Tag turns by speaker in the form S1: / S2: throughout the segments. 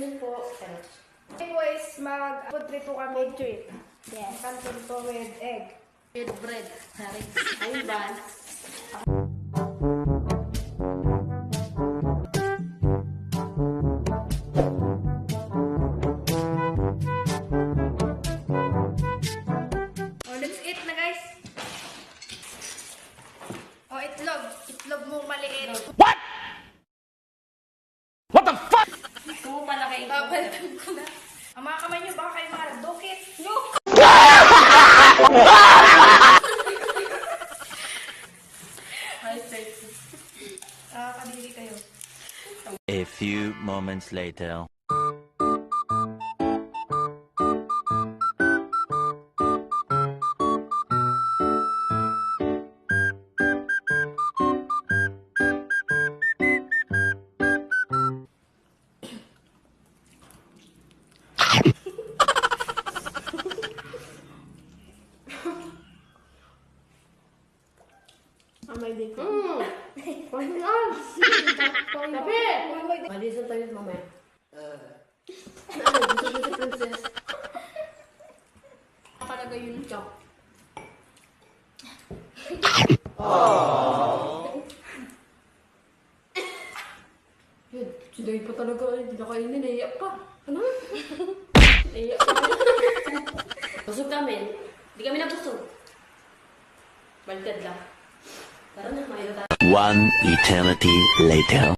S1: afternoon po.
S2: Anyways, mag-food trip po kami.
S1: Food trip. Yes.
S2: Canton po with egg.
S1: With bread. Sorry. Ayun ba?
S2: Oh, let's eat na guys. Oh, itlog. Itlog mo maliit.
S3: What? What the fuck?
S1: Kung pala kayo.
S2: Babalikan ko na. Ang mga kamay nyo, baka kayo madukit. No! Kadiri kayo.
S4: A few moments later.
S1: Amay din ko.
S2: Tapi!
S1: Malisan tayo mamaya. Ano? Gusto ko si Princess.
S2: Talaga yun, Chok.
S1: Yun, si Day pa talaga. Hindi na kainin. Naiyak pa. Ano? Naiyak pa. Busog kami. Hindi kami nabusog. Baliktad lang. Tara na, makita tayo.
S4: One eternity later.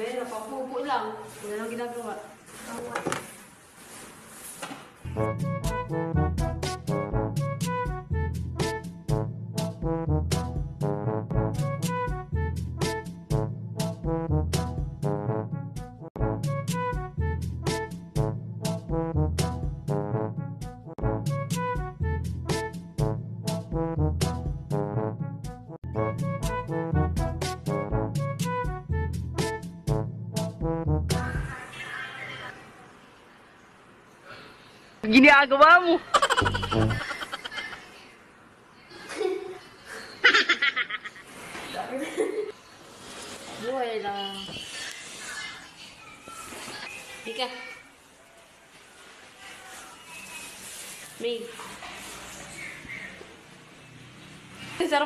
S1: Pero, papupo lang. Wala lang ginagawa.
S3: Ginagawa mo.
S1: Buhay lang. Ika. May. Sarap.